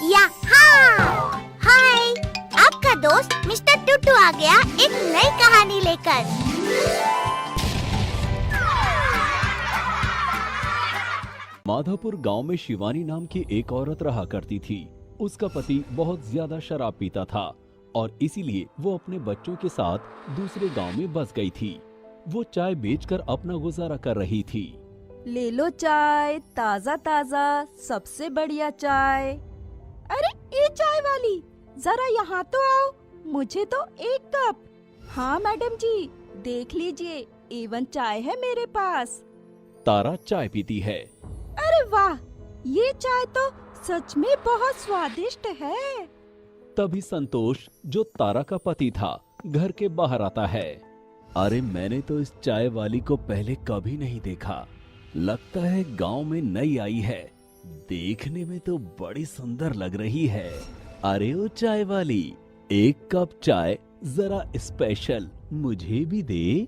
हाय, आपका दोस्त मिस्टर टूटू आ गया एक नई कहानी लेकर। माधोपुर गांव में शिवानी नाम की एक औरत रहा करती थी। उसका पति बहुत ज्यादा शराब पीता था और इसीलिए वो अपने बच्चों के साथ दूसरे गांव में बस गई थी। वो चाय बेचकर अपना गुजारा कर रही थी। ले लो चाय, ताजा ताजा, सबसे बढ़िया चाय। अरे ये चाय वाली, जरा यहाँ तो आओ, मुझे तो एक कप। हाँ मैडम जी, देख लीजिए, A1 चाय है मेरे पास। तारा चाय पीती है। अरे वाह, ये चाय तो सच में बहुत स्वादिष्ट है। तभी संतोष, जो तारा का पति था, घर के बाहर आता है। अरे मैंने तो इस चाय वाली को पहले कभी नहीं देखा। लगता है गांव में नई आई है। देखने में तो बड़ी सुंदर लग रही है। अरे ओ चाय वाली, एक कप चाय जरा स्पेशल मुझे भी दे।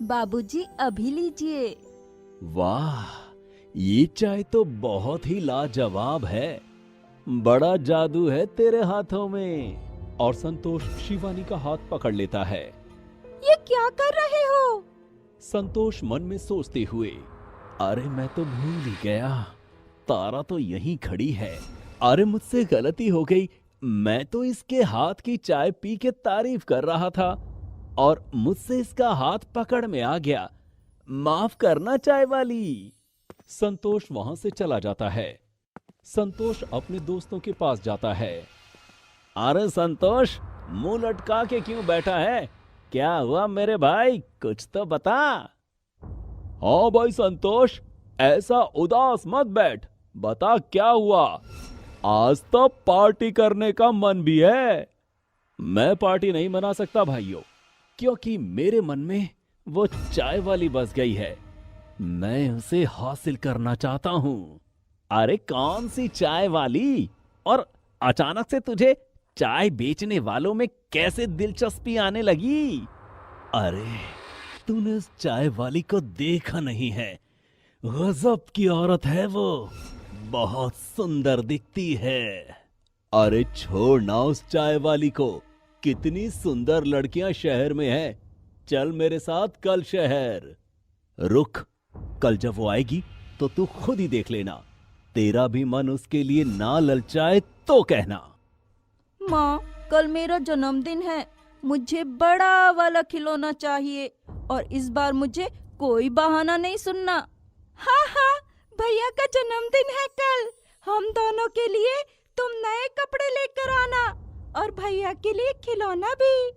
बाबूजी अभी लीजिए। वाह, ये चाय तो बहुत ही लाजवाब है। बड़ा जादू है तेरे हाथों में। और संतोष शिवानी का हाथ पकड़ लेता है। ये क्या कर रहे हो? संतोष मन में सोचते हुए, अरे मैं तो भूल ही गया, तारा तो यहीं खड़ी है। अरे मुझसे गलती हो गई, मैं तो इसके हाथ की चाय पी के तारीफ कर रहा था और मुझसे इसका हाथ पकड़ में आ गया। माफ करना चाय वाली। संतोष वहां से चला जाता है। संतोष अपने दोस्तों के पास जाता है। अरे संतोष, मुंह लटका के क्यों बैठा है? क्या हुआ मेरे भाई, कुछ तो बता। हाँ भाई संतोष, ऐसा उदास मत बैठ, बता क्या हुआ। आज तो पार्टी करने का मन भी है। मैं पार्टी नहीं मना सकता भाइयों, क्योंकि मेरे मन में वो चाय वाली बस गई है। मैं उसे हासिल करना चाहता हूँ। अरे कौन सी चाय वाली? और अचानक से तुझे चाय बेचने वालों में कैसे दिलचस्पी आने लगी? अरे तूने उस चाय वाली को देखा नहीं है। गजब की औरत है वो, बहुत सुंदर दिखती है। अरे छोड़ ना उस चाय वाली को, कितनी सुंदर लड़कियां शहर में हैं। चल मेरे साथ कल शहर। रुक, कल जब वो आएगी तो तू खुद ही देख लेना। तेरा भी मन उसके लिए ना ललचाए तो कहना। माँ, कल मेरा जन्मदिन है, मुझे बड़ा वाला खिलौना चाहिए और इस बार मुझे कोई बहाना नहीं सुनना। हाँ हाँ, भैया का जन्मदिन है कल, हम दोनों के लिए तुम नए कपड़े लेकर आना और भैया के लिए खिलौना भी।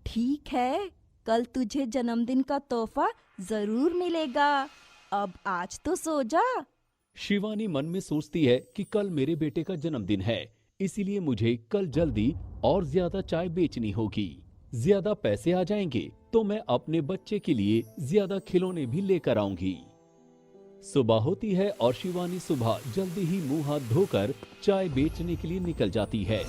ठीक है, कल तुझे जन्मदिन का तोहफा जरूर मिलेगा। अब आज तो सो जा। शिवानी मन में सोचती है कि कल मेरे बेटे का जन्मदिन है, इसीलिए मुझे कल जल्दी और ज्यादा चाय बेचनी होगी। ज्यादा पैसे आ जाएंगे तो मैं अपने बच्चे के लिए ज्यादा खिलौने भी लेकर आऊंगी। सुबह होती है और शिवानी सुबह जल्दी ही मुंह हाथ धोकर चाय बेचने के लिए निकल जाती है।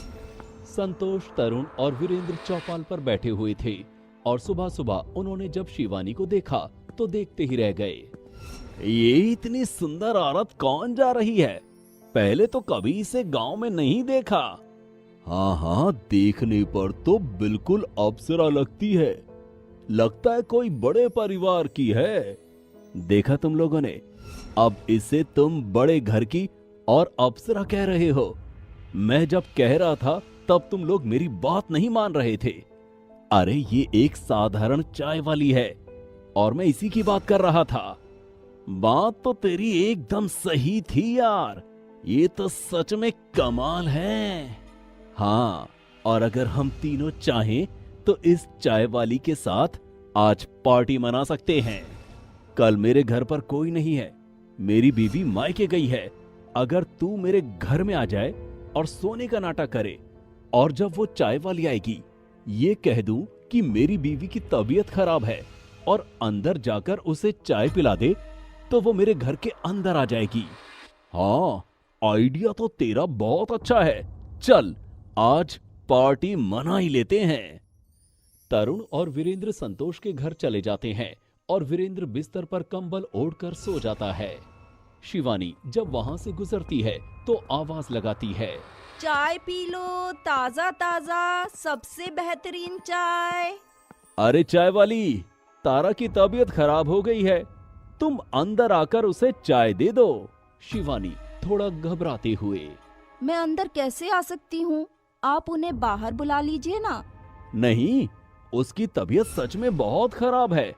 संतोष, तरुण और वीरेंद्र चौपाल पर बैठे हुए थे और सुबह सुबह उन्होंने जब शिवानी को देखा तो देखते ही रह गए। ये इतनी सुंदर औरत कौन जा रही है? पहले तो कभी इसे गांव में नहीं देखा। हाँ हाँ, देखने पर तो बिल्कुल अप्सरा लगती है। लगता है कोई बड़े परिवार की है। देखा तुम लोगों ने, अब इसे तुम बड़े घर की और अप्सरा कह रहे हो। मैं जब कह रहा था तब तुम लोग मेरी बात नहीं मान रहे थे। अरे ये एक साधारण चाय वाली है और मैं इसी की बात कर रहा था। बात तो तेरी एकदम सही थी यार, ये तो सच में कमाल है। हाँ, और अगर हम तीनों चाहें तो इस चाय वाली के साथ आज पार्टी मना सकते हैं। कल मेरे घर पर कोई नहीं है, मेरी बीवी मायके गई है। अगर तू मेरे घर में आ जाए और सोने का नाटक करे और जब वो चाय वाली आएगी ये कह दूं कि मेरी बीवी की तबीयत खराब है और अंदर जाकर उसे चाय पिला दे, तो वो मेरे घर के अंदर आ जाएगी। हाँ, आइडिया तो तेरा बहुत अच्छा है। चल आज पार्टी मना ही लेते हैं। तरुण और वीरेंद्र संतोष के घर चले जाते हैं और वीरेंद्र बिस्तर पर कंबल ओढ़कर सो जाता है। शिवानी जब वहां से गुजरती है तो आवाज लगाती है, चाय पी लो, ताजा ताजा, सबसे बेहतरीन चाय। अरे चाय वाली, तारा की तबीयत खराब हो गई है, तुम अंदर आकर उसे चाय दे दो। शिवानी थोड़ा घबराते हुए। मैं अंदर कैसे आ सकती हूँ? आप उन्हें बाहर बुला लीजिए ना। नहीं, उसकी तबीयत सच में बहुत खराब है,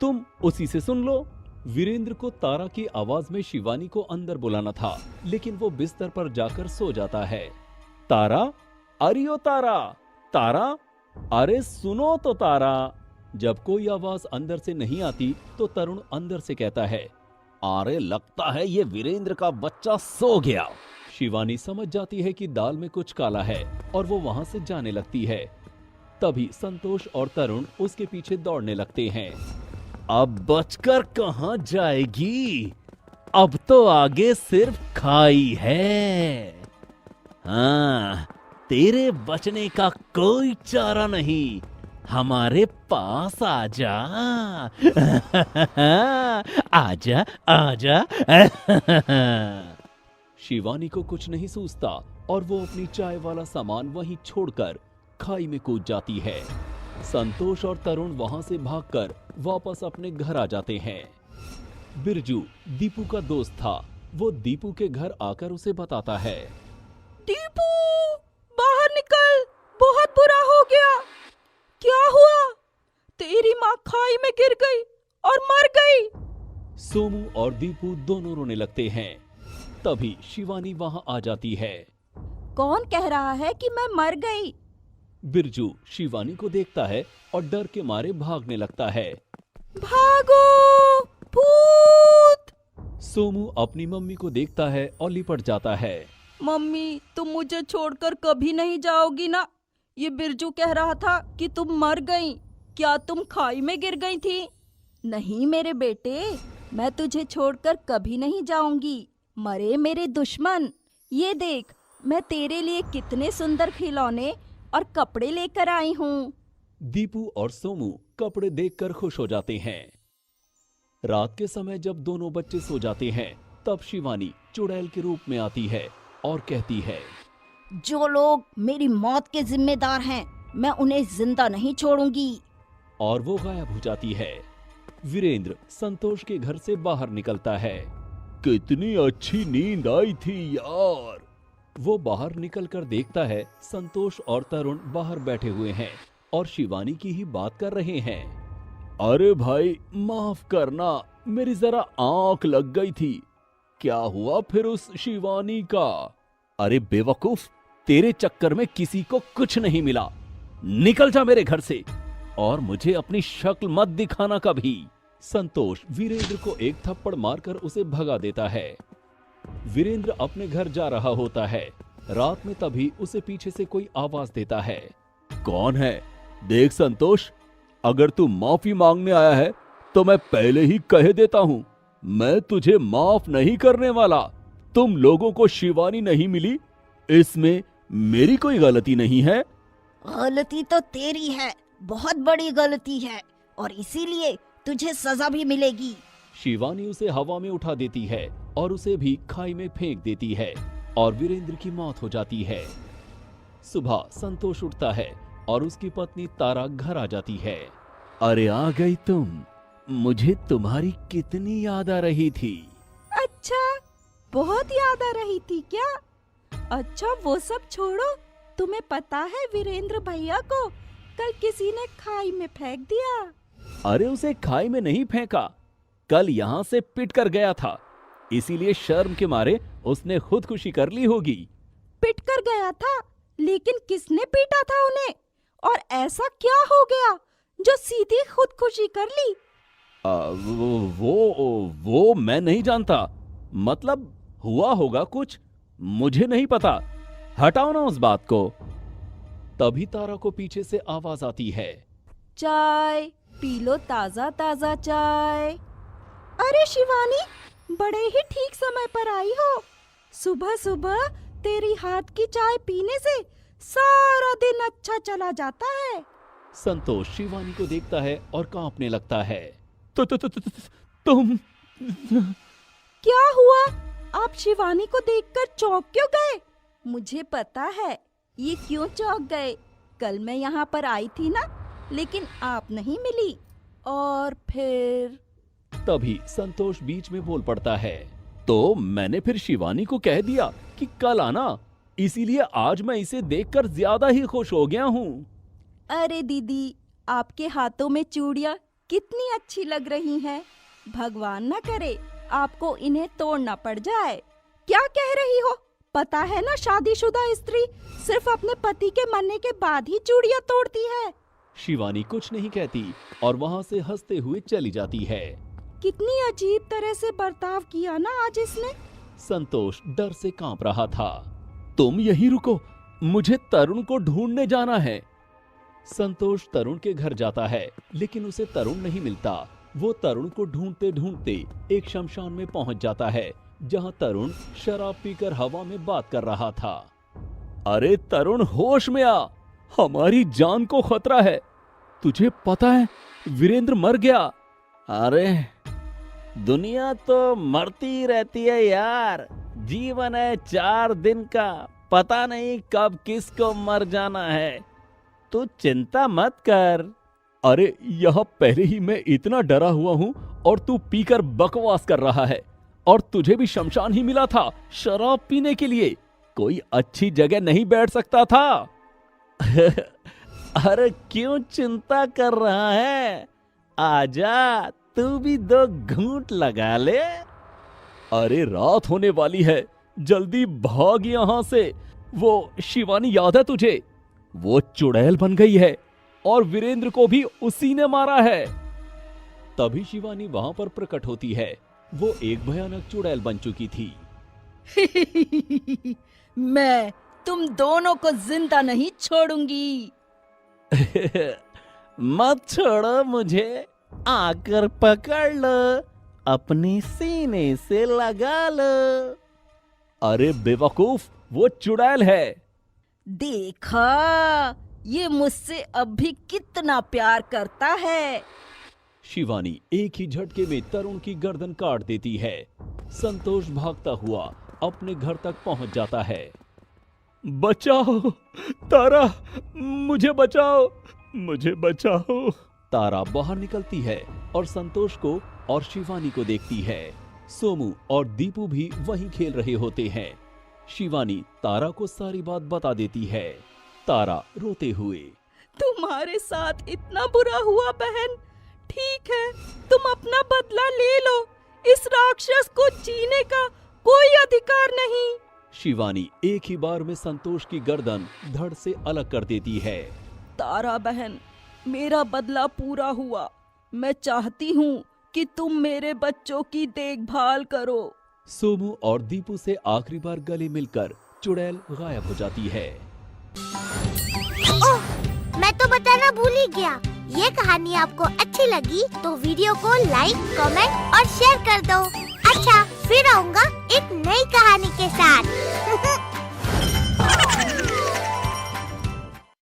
तुम उसी से सुन लो। वीरेंद्र को तारा की आवाज में शिवानी को अंदर बुलाना था, लेकिन वो बिस्तर पर जाकर सो जाता है। तारा, अरे ओ तारा, तारा, अरे सुनो तो तारा। जब कोई आवाज अंदर से नहीं आती तो तरुण अंदर से कहता है, अरे लगता है ये वीरेंद्र का बच्चा सो गया। शिवानी समझ जाती है कि दाल में कुछ काला है और वो वहां से जाने लगती है। तभी संतोष और तरुण उसके पीछे दौड़ने लगते हैं। अब बचकर कहां जाएगी, अब तो आगे सिर्फ खाई है। हाँ, तेरे बचने का कोई चारा नहीं, हमारे पास आजा। आजा आजा। शिवानी को कुछ नहीं सूझता और वो अपनी चाय वाला सामान वहीं छोड़कर खाई में कूद जाती है। संतोष और तरुण वहां से भागकर वापस अपने घर आ जाते हैं। बिरजू दीपू का दोस्त था, वो दीपू के घर आकर उसे बताता है, दीपू, बाहर निकल, बहुत बुरा हो गया। क्या हुआ? तेरी माँ खाई में गिर गई और मर गई। सोमू और दीपू दोनों रोने लगते हैं। तभी शिवानी वहां आ जाती है। कौन कह रहा है कि मैं मर गई? बिरजू शिवानी को देखता है और डर के मारे भागने लगता है। भागो, भूत! सोमू अपनी मम्मी को देखता है और लिपट जाता है। मम्मी, तुम मुझे छोड़कर कभी नहीं जाओगी ना? ये बिरजू कह रहा था कि तुम मर गई। क्या तुम खाई में गिर गई थी? नहीं मेरे बेटे, मैं तुझे छोड़कर कभी नहीं जाऊंगी। मरे मेरे दुश्मन, ये देख, मैं तेरे लिए कितने सुंदर खिलौने और कपड़े लेकर आई हूँ। दीपू और सोमू कपड़े देखकर खुश हो जाते हैं। रात के समय जब दोनों बच्चे सो जाते हैं, तब शिवानी चुड़ैल के रूप में आती है और कहती है, जो लोग मेरी मौत के जिम्मेदार हैं, मैं उन्हें जिंदा नहीं छोड़ूंगी। और वो गायब हो जाती है। वीरेंद्र संतोष के घर से बाहर निकलता है। कितनी अच्छी नींद आई थी यार। वो बाहर निकलकर देखता है संतोष और तरुण बाहर बैठे हुए हैं और शिवानी की ही बात कर रहे हैं। अरे भाई माफ करना, मेरी जरा आंख लग गई थी। क्या हुआ फिर उस शिवानी का? अरे बेवकूफ, तेरे चक्कर में किसी को कुछ नहीं मिला। निकल जा मेरे घर से और मुझे अपनी शक्ल मत दिखाना कभी। संतोष वीरेंद्र को एक थप्पड़ मारकर उसे भगा देता है। वीरेंद्र अपने घर जा रहा होता है। रात में तभी उसे पीछे से कोई आवाज देता है। कौन है? देख संतोष, अगर तू माफी मांगने आया है तो मैं पहले ही कह देता हूं, मैं तुझे माफ नहीं करने वाला। तुम लोगों को शिवानी नहीं मिली, इसमें मेरी कोई गलती नहीं है। गलती तो तेरी है, बहुत बड़ी गलती है, और इसीलिए तुझे सजा भी मिलेगी। शिवानी उसे हवा में उठा देती है और उसे भी खाई में फेंक देती है और वीरेंद्र की मौत हो जाती है। सुबह संतोष उठता है और उसकी पत्नी तारा घर आ जाती है। अरे आ गई तुम, मुझे तुम्हारी कितनी याद आ रही थी। अच्छा, बहुत याद आ रही थी क्या? अच्छा वो सब छोड़ो, तुम्हें पता है वीरेंद्र भैया को कल किसी ने खाई में फेंक दिया। अरे उसे खाई में नहीं फेंका, कल यहाँ से पिट कर गया था, इसीलिए शर्म के मारे उसने खुदकुशी कर ली होगी। पिट कर गया था, लेकिन किसने पीटा था उन्हें? और ऐसा क्या हो गया जो सीधी खुदकुशी कर ली? वो मैं नहीं जानता, मतलब हुआ होगा कुछ, मुझे नहीं पता। हटाओ ना उस बात को। तभी तारा को पीछे से आवाज आती है। चाय पी लो, ताजा ताजा चाय। अरे शिवानी, बड़े ही ठीक समय पर आई हो। सुबह सुबह तेरी हाथ की चाय पीने से सारा दिन अच्छा चला जाता है। संतोष शिवानी को देखता है और कांपने लगता है। तुम क्या हुआ? आप शिवानी को देखकर चौंक क्यों गए? मुझे पता है ये क्यों चौंक गए। कल मैं यहाँ पर आई थी ना, लेकिन आप नहीं मिली। और फिर तभी संतोष बीच में बोल पड़ता है, तो मैंने फिर शिवानी को कह दिया कि कल आना, इसीलिए आज मैं इसे देखकर ज्यादा ही खुश हो गया हूँ। अरे दीदी, आपके हाथों में चूड़ियाँ कितनी अच्छी लग रही हैं। भगवान ना करे आपको इन्हें तोड़ना पड़ जाए। क्या कह रही हो? पता है ना, शादीशुदा स्त्री सिर्फ अपने पति के मरने के बाद ही चूड़ियाँ तोड़ती है। शिवानी कुछ नहीं कहती और वहाँ से हंसते हुए चली जाती है। कितनी अजीब तरह से बर्ताव किया ना आज इसने। संतोष डर से कांप रहा था। तुम यहीं रुको, मुझे तरुण को ढूंढने जाना है। संतोष तरुण के घर जाता है, लेकिन उसे तरुण नहीं मिलता। वो तरुण को ढूंढते ढूंढते एक शमशान में पहुंच जाता है, जहां तरुण शराब पीकर हवा में बात कर रहा था। अरे तरुण, होश में आ, हमारी जान को खतरा है। तुझे पता है वीरेंद्र मर गया। अरे दुनिया तो मरती रहती है यार, जीवन है 4 दिन का, पता नहीं कब किसको मर जाना है, तू चिंता मत कर। अरे यहाँ पहले ही मैं इतना डरा हुआ हूँ और तू पीकर बकवास कर रहा है, और तुझे भी शमशान ही मिला था शराब पीने के लिए, कोई अच्छी जगह नहीं बैठ सकता था। अरे क्यों चिंता कर रहा है, आजा तू भी 2 घूंट लगा ले। अरे रात होने वाली है, जल्दी भाग यहाँ से। वो शिवानी याद है तुझे? वो चुड़ैल बन गई है और वीरेंद्र को भी उसी ने मारा है। तभी शिवानी वहां पर प्रकट होती है। वो एक भयानक चुड़ैल बन चुकी थी। मैं तुम दोनों को जिंदा नहीं छोड़ूंगी। मत छोड़ो मुझे, आकर पकड़ लो, अपने सीने से लगा लो। अरे बेवकूफ, वो चुड़ैल है। देखा, ये मुझसे अब भी कितना प्यार करता है। शिवानी एक ही झटके में तरुण की गर्दन काट देती है। संतोष भागता हुआ अपने घर तक पहुंच जाता है। बचाओ तारा, मुझे बचाओ, मुझे बचाओ। तारा बाहर निकलती है और संतोष को और शिवानी को देखती है। सोमू और दीपू भी वहीं खेल रहे होते हैं। शिवानी तारा को सारी बात बता देती है। तारा रोते हुए, तुम्हारे साथ इतना बुरा हुआ बहन, ठीक है तुम अपना बदला ले लो, इस राक्षस को जीने का कोई अधिकार नहीं। शिवानी एक ही बार में संतोष की गर्दन धड़ से अलग कर देती है। तारा बहन, मेरा बदला पूरा हुआ। मैं चाहती हूँ कि तुम मेरे बच्चों की देखभाल करो। सोमू और दीपू से आखिरी बार गले मिलकर चुड़ैल गायब हो जाती है। ओह, मैं तो बताना भूल ही गया। ये कहानी आपको अच्छी लगी तो वीडियो को लाइक, कमेंट और शेयर कर दो। अच्छा, फिर आऊँगा एक नई कहानी के साथ।